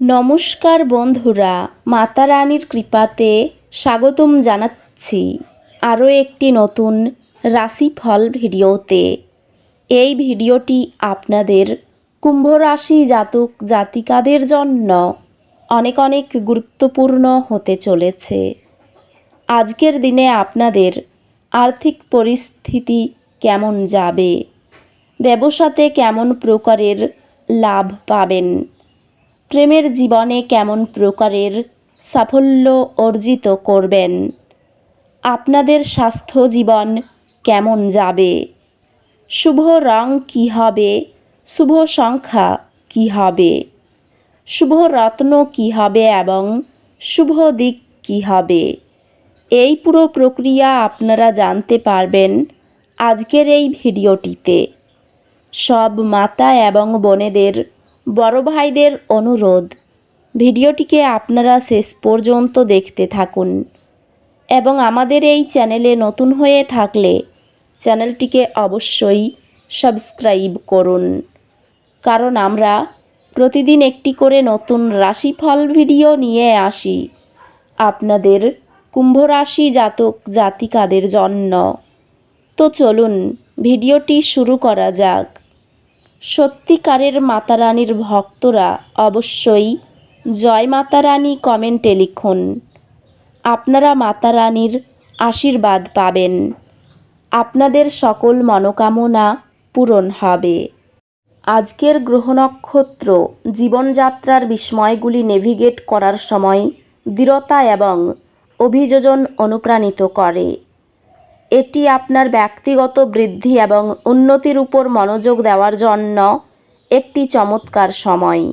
নমস্কার বন্ধুরা, মাতা রানীর কৃপাতে স্বাগতম জানাচ্ছি আরও একটি নতুন রাশিফল ভিডিওতে। এই ভিডিওটি আপনাদের কুম্ভ রাশি জাতক জাতিকাদের জন্য অনেক অনেক গুরুত্বপূর্ণ হতে চলেছে। আজকের দিনে আপনাদের আর্থিক পরিস্থিতি কেমন যাবে, ব্যবসাতে কেমন প্রকারের লাভ পাবেন, প্রেমের জীবনে কেমন প্রকারের সাফল্য অর্জিত করবেন, আপনাদের স্বাস্থ্য জীবন কেমন যাবে, শুভ রং কী হবে, শুভ সংখ্যা কী হবে, শুভ রত্ন কী হবে এবং শুভ দিক কী হবে, এই পুরো প্রক্রিয়া আপনারা জানতে পারবেন আজকের এই ভিডিওটিতে। সব মাতা এবং বোনেদের, বড় ভাইদের অনুরোধ, ভিডিওটিকে আপনারা শেষ পর্যন্ত দেখতে থাকুন এবং আমাদের এই চ্যানেলে নতুন হয়ে থাকলে চ্যানেলটিকে অবশ্যই সাবস্ক্রাইব করুন, কারণ আমরা প্রতিদিন একটি করে নতুন রাশিফল ভিডিও নিয়ে আসি আপনাদের কুম্ভ রাশি জাতক জাতিকাদের জন্য। তো চলুন ভিডিওটি শুরু করা যাক। সত্যিকারের মাতারানীর ভক্তরা অবশ্যই জয় মাতা রানী কমেন্টে লিখুন। আপনারা মাতা রানীর আশীর্বাদ পাবেন, আপনাদের সকল মনোকামনা পূরণ হবে। আজকের গ্রহ নক্ষত্র জীবনযাত্রার বিস্ময়গুলি নেভিগেট করার সময় দৃঢ়তা এবং অভিযোজন অনুপ্রাণিত করে। এটি আপনার ব্যক্তিগত বৃদ্ধি এবং উন্নতির উপর মনোযোগ দেওয়ার জন্য একটি চমৎকার সময়।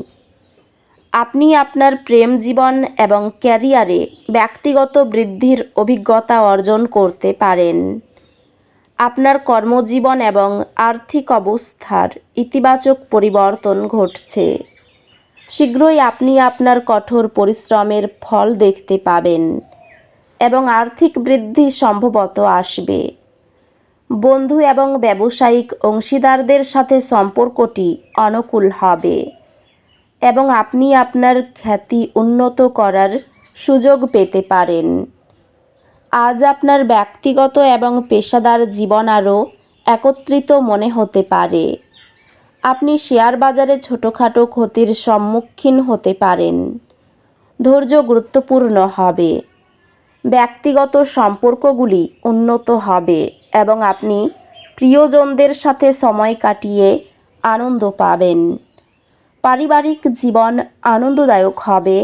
আপনি আপনার প্রেম জীবন এবং ক্যারিয়ারে ব্যক্তিগত বৃদ্ধির অভিজ্ঞতা অর্জন করতে পারেন। আপনার কর্মজীবন এবং আর্থিক অবস্থার ইতিবাচক পরিবর্তন ঘটছে। শীঘ্রই আপনি আপনার কঠোর পরিশ্রমের ফল দেখতে পাবেন এবং আর্থিক বৃদ্ধি সম্ভবত আসবে। বন্ধু এবং ব্যবসায়িক অংশীদারদের সাথে সম্পর্কটি অনুকূল হবে এবং আপনি আপনার খ্যাতি উন্নত করার সুযোগ পেতে পারেন। আজ আপনার ব্যক্তিগত এবং পেশাদার জীবন আরও একত্রিত মনে হতে পারে। আপনি শেয়ার বাজারে ছোটোখাটো ক্ষতির সম্মুখীন হতে পারেন। ধৈর্য গুরুত্বপূর্ণ হবে। ব্যক্তিগত সম্পর্কগুলি উন্নত হবে এবং আপনি প্রিয়জনদের সাথে সময় কাটিয়ে আনন্দ পাবেন। পারিবারিক জীবন আনন্দদায়ক হবে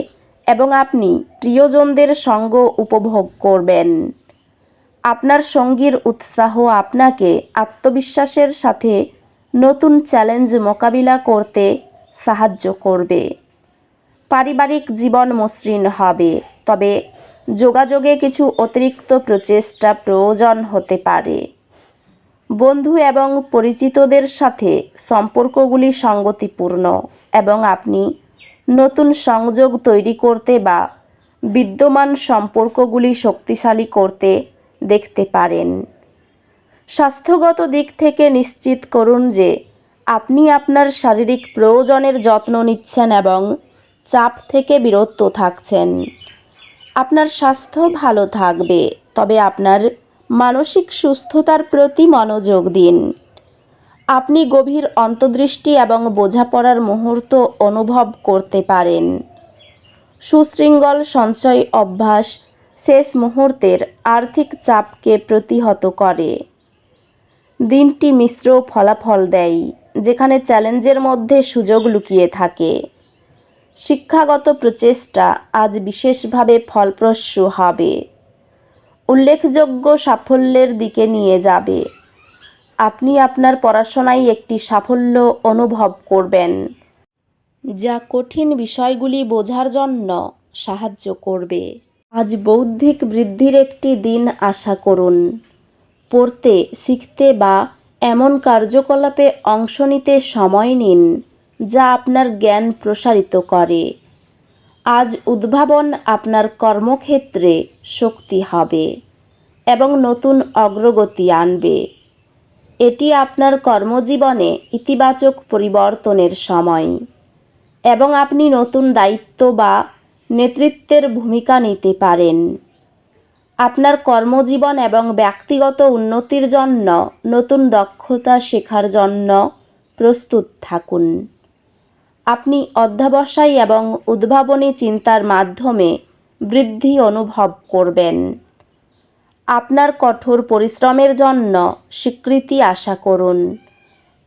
এবং আপনি প্রিয়জনদের সঙ্গ উপভোগ করবেন। আপনার সঙ্গীর উৎসাহ আপনাকে আত্মবিশ্বাসের সাথে নতুন চ্যালেঞ্জ মোকাবিলা করতে সাহায্য করবে। পারিবারিক জীবন মসৃণ হবে, তবে যোগাযোগে কিছু অতিরিক্ত প্রচেষ্টা প্রয়োজন হতে পারে। বন্ধু এবং পরিচিতদের সাথে সম্পর্কগুলি সঙ্গতিপূর্ণ এবং আপনি নতুন সংযোগ তৈরি করতে বা বিদ্যমান সম্পর্কগুলি শক্তিশালী করতে দেখতে পারেন। স্বাস্থ্যগত দিক থেকে নিশ্চিত করুন যে আপনি আপনার শারীরিক প্রয়োজনের যত্ন নিচ্ছেন এবং চাপ থেকে বিরত থাকছেন। আপনার স্বাস্থ্য ভালো থাকবে, তবে আপনার মানসিক সুস্থতার প্রতি মনোযোগ দিন। আপনি গভীর অন্তর্দৃষ্টি এবং বোঝাপড়ার মুহূর্ত অনুভব করতে পারেন। সুশৃঙ্খল সঞ্চয় অভ্যাস শেষ মুহূর্তের আর্থিক চাপকে প্রতিহত করে। দিনটি মিশ্র ফলাফল দেয়, যেখানে চ্যালেঞ্জের মধ্যে সুযোগ লুকিয়ে থাকে। শিক্ষাগত প্রচেষ্টা আজ বিশেষভাবে ফলপ্রসূ হবে। উল্লেখযোগ্য সাফল্যের দিকে নিয়ে যাবে। আপনি আপনার পড়াশোনায় একটি সাফল্য অনুভব করবেন, যা কঠিন বিষয়গুলি বোঝার জন্য সাহায্য করবে। আজ বৌদ্ধিক বৃদ্ধির একটি দিন আশা করুন। পড়তে, শিখতে বা এমন কার্যকলাপে অংশ নিতে সময় নিন যা আপনার জ্ঞান প্রসারিত করে। আজ উদ্ভাবন আপনার কর্মক্ষেত্রে শক্তি হবে এবং নতুন অগ্রগতি আনবে। এটি আপনার কর্মজীবনে ইতিবাচক পরিবর্তনের সময় এবং আপনি নতুন দায়িত্ব বা নেতৃত্বের ভূমিকা নিতে পারেন। আপনার কর্মজীবন এবং ব্যক্তিগত উন্নতির জন্য নতুন দক্ষতা শেখার জন্য প্রস্তুত থাকুন। আপনি অধ্যবসায় এবং উদ্ভাবনী চিন্তার মাধ্যমে বৃদ্ধি অনুভব করবেন। আপনার কঠোর পরিশ্রমের জন্য স্বীকৃতি আশা করুন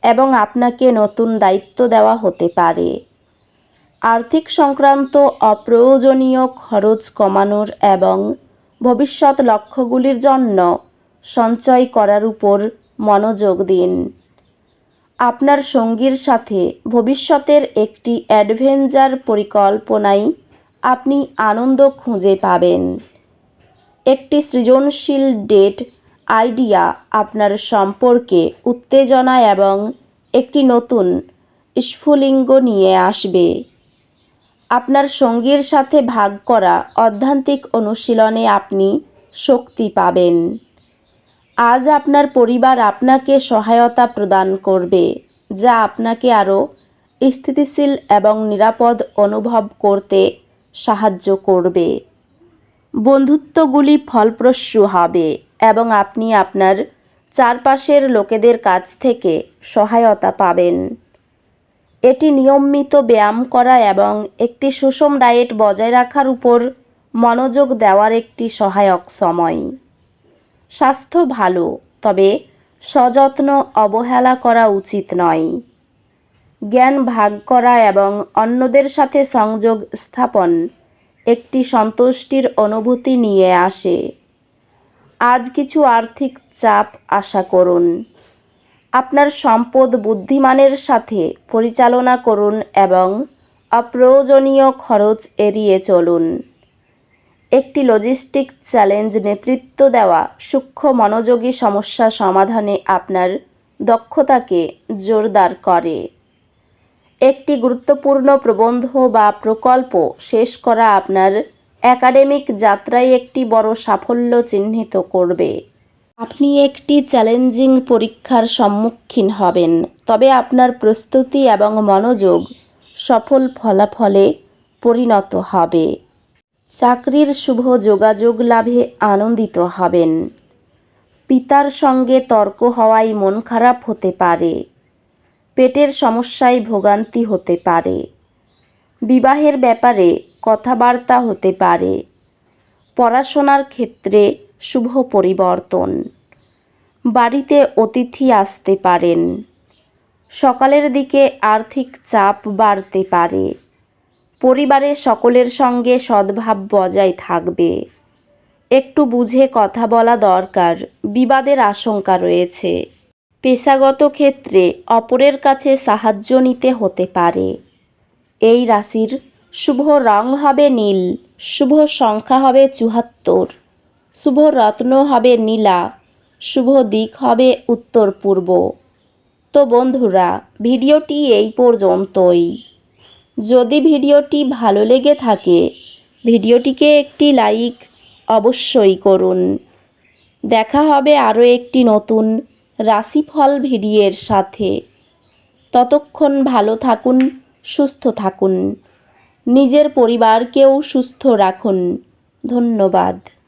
এবং আপনাকে নতুন দায়িত্ব দেওয়া হতে পারে। আর্থিক সংক্রান্ত অপ্রয়োজনীয় খরচ কমানোর এবং ভবিষ্যৎ লক্ষ্যগুলির জন্য সঞ্চয় করার উপর মনোযোগ দিন। আপনার সঙ্গীর সাথে ভবিষ্যতের একটি অ্যাডভেঞ্চার পরিকল্পনায় আপনি আনন্দ খুঁজে পাবেন। একটি সৃজনশীল ডেট আইডিয়া আপনার সম্পর্কে উত্তেজনা এবং একটি নতুন স্ফুলিঙ্গ নিয়ে আসবে। আপনার সঙ্গীর সাথে ভাগ করা অধ্যাত্মিক অনুশীলনে আপনি শক্তি পাবেন। আজ আপনার পরিবার আপনাকে সহায়তা প্রদান করবে, যা আপনাকে আরও স্থিতিশীল এবং নিরাপদ অনুভব করতে সাহায্য করবে। বন্ধুত্বগুলি ফলপ্রসূ হবে এবং আপনি আপনার চারপাশের লোকেদের কাছ থেকে সহায়তা পাবেন। এটি নিয়মিত ব্যায়াম করা এবং একটি সুষম ডায়েট বজায় রাখার উপর মনোযোগ দেওয়ার একটি সহায়ক সময়। স্বাস্থ্য ভালো, তবে সযত্ন অবহেলা করা উচিত নয়। জ্ঞান ভাগ করা এবং অন্যদের সাথে সংযোগ স্থাপন একটি সন্তুষ্টির অনুভূতি নিয়ে আসে। আজ কিছু আর্থিক চাপ আশা করুন। আপনার সম্পদ বুদ্ধিমানের সাথে পরিচালনা করুন এবং অপ্রয়োজনীয় খরচ এড়িয়ে চলুন। একটি লজিস্টিক চ্যালেঞ্জ নেতৃত্ব দেওয়া সূক্ষ্ম মনোযোগী সমস্যা সমাধানে আপনার দক্ষতাকে জোরদার করে। একটি গুরুত্বপূর্ণ প্রবন্ধ বা প্রকল্প শেষ করা আপনার একাডেমিক যাত্রায় একটি বড় সাফল্য চিহ্নিত করবে। আপনি একটি চ্যালেঞ্জিং পরীক্ষার সম্মুখীন হবেন, তবে আপনার প্রস্তুতি এবং মনোযোগ সফল ফলাফলে পরিণত হবে। চাকরির শুভ যোগাযোগ লাভে আনন্দিত হবেন। পিতার সঙ্গে তর্ক হওয়ায় মন খারাপ হতে পারে। পেটের সমস্যায় ভোগান্তি হতে পারে। বিবাহের ব্যাপারে কথাবার্তা হতে পারে। পড়াশোনার ক্ষেত্রে শুভ পরিবর্তন। বাড়িতে অতিথি আসতে পারেন। সকালের দিকে আর্থিক চাপ বাড়তে পারে। পরিবারের সকলের সঙ্গে সদ্ভাব বজায় থাকবে। একটু বুঝে কথা বলা দরকার, বিবাদের আশঙ্কা রয়েছে। পেশাগত ক্ষেত্রে অপরের কাছে সাহায্য নিতে হতে পারে। এই রাশির শুভ রং হবে নীল, শুভ সংখ্যা হবে ৭৪, শুভ রত্ন হবে নীলা, শুভ দিক হবে উত্তর পূর্ব। তো বন্ধুরা, ভিডিওটি এই পর্যন্তই। যদি ভিডিওটি ভালো লেগে থাকে, ভিডিওটিকে একটি লাইক অবশ্যই করুন। দেখা হবে আরও একটি নতুন রাশিফল ভিডিওর সাথে। ততক্ষণ ভালো থাকুন, সুস্থ থাকুন, নিজের পরিবারকেও সুস্থ রাখুন। ধন্যবাদ।